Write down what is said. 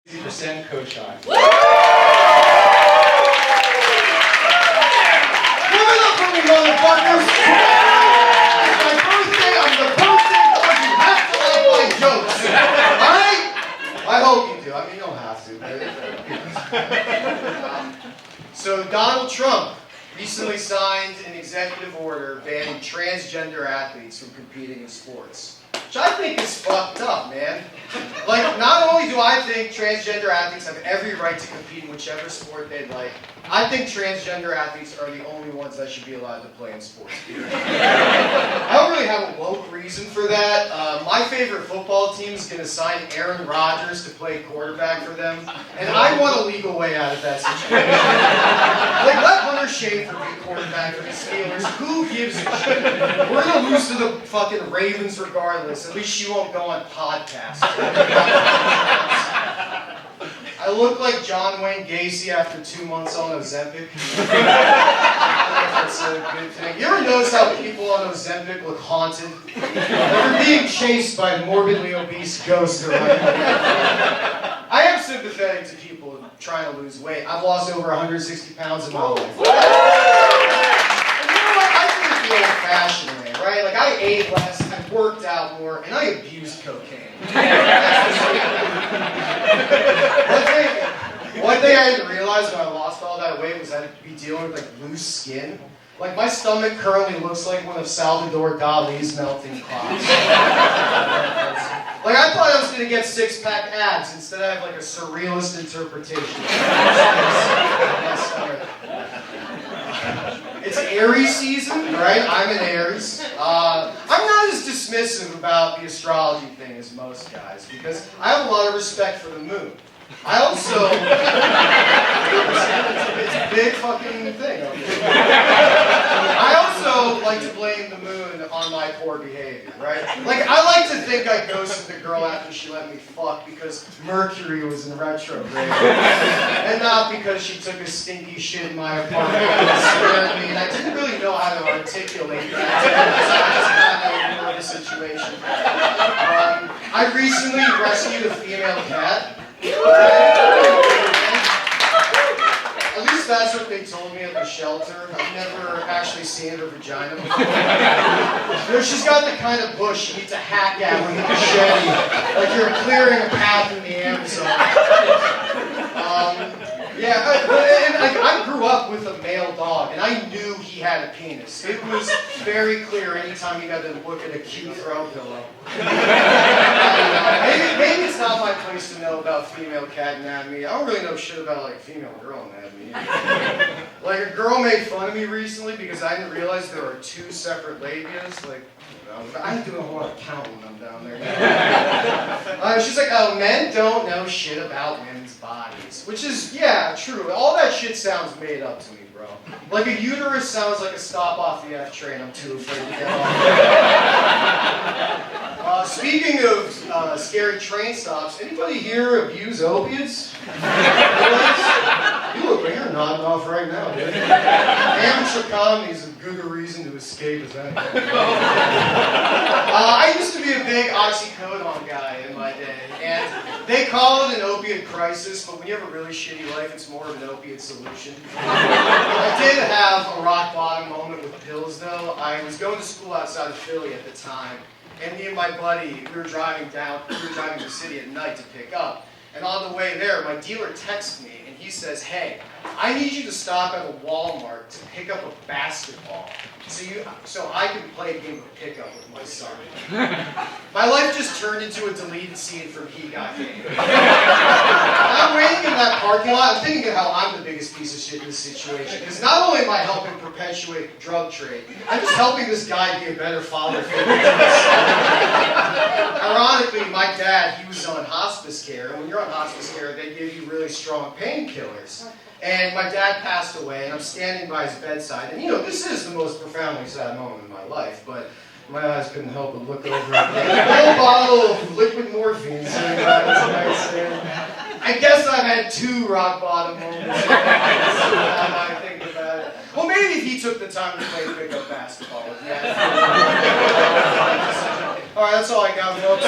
50% Caushaj. Give it up for me, motherfuckers! It's my birthday, I'm the birthday boy, you have to like my jokes. Alright? I hope you do. I mean, you don't have to. So Donald Trump recently signed an executive order banning transgender athletes from competing in sports. Which I think is fucked up, man. Like, not only do I think transgender athletes have every right to compete in whichever sport they'd like, I think transgender athletes are the only ones that should be allowed to play in sports. I don't really have a woke reason for that. My favorite football team is going to sign Aaron Rodgers to play quarterback for them, and I want a legal way out of that situation. Like, let Hunter Schafer be quarterback for the Steelers. Who gives a shit? We're going to lose to the fucking Ravens regardless. At least she won't go on podcasts. I look like John Wayne Gacy after 2 months on Ozempic. That's a good thing. You ever notice how people on Ozempic look haunted? They're being chased by morbidly obese ghosts around. I am sympathetic to people trying to lose weight. I've lost over 160 pounds in my life. And you know what? I do it the old-fashioned way, right? Like, I ate less, I worked out more, and I abused cocaine. One thing I didn't realize when I lost all that weight was I'd be dealing with like loose skin. Like my stomach currently looks like one of Salvador Dali's melting clocks. Like I thought I was gonna get six-pack abs, instead I have like a surrealist interpretation. It's Aries season, right? I'm an Aries. I'm not as dismissive about the astrology thing as most guys because I have a lot of respect for the moon. I also, it's a big fucking thing. I also like to blame the moon on my poor behavior, right? Like, I like to think I ghosted the girl after she let me fuck because Mercury was in retrograde. And not because she took a stinky shit in my apartment and scared me. And I didn't really know how to articulate that. So I just kind of ignored the situation. I recently rescued a female cat. At least that's what they told me at the shelter. I've never actually seen her vagina before. You know, she's got the kind of bush you need to hack at with a machete, like you're clearing a path in the Amazon. I grew up with a male dog, and I knew he had a penis. It was very clear anytime you had to look at a cute throw pillow. Maybe it's not my place to know about female cat anatomy. I don't really know shit about like female girl anatomy. Like a girl made fun of me recently because I didn't realize there are 2 separate labias. Like, I do a whole lot of counting when I'm down there. She's like, oh, men don't know shit about women's bodies. Which is, yeah, true. All that shit sounds made up to me, bro. Like a uterus sounds like a stop off the F train I'm too afraid to get off. Speaking of scary train stops, anybody here abuse opiates? You look like you're nodding off right now, dude. Amateur comedy is as good a reason to escape as anything. I used to be a big oxycodone guy in my day, and they call it an opiate crisis, but when you have a really shitty life, it's more of an opiate solution. I did have a rock bottom moment with pills, though. I was going to school outside of Philly at the time, and me and my buddy, we were driving to the city at night to pick up. And on the way there, my dealer texts me, and he says, hey, I need you to stop at a Walmart to pick up a basketball so I can play a game of pickup with my son. My life just turned into a deleted scene from He Got Game. I'm waiting in that parking lot, I'm thinking of how I'm the biggest piece of shit in this situation. Because not only am I helping perpetuate the drug trade, I'm just helping this guy be a better father figure to his son. Ironically, my dad, he was on hospice care, and when you're on hospice care, they give you really strong painkillers. And my dad passed away, and I'm standing by his bedside. And you know, this is the most profoundly sad moment in my life, but my eyes couldn't help but look over at a little bottle of liquid morphine sitting by his nightstand. I guess I've had 2 rock bottom moments. Now I think about it. Well, maybe if he took the time to play pickup basketball with me. All right, that's all I got, folks.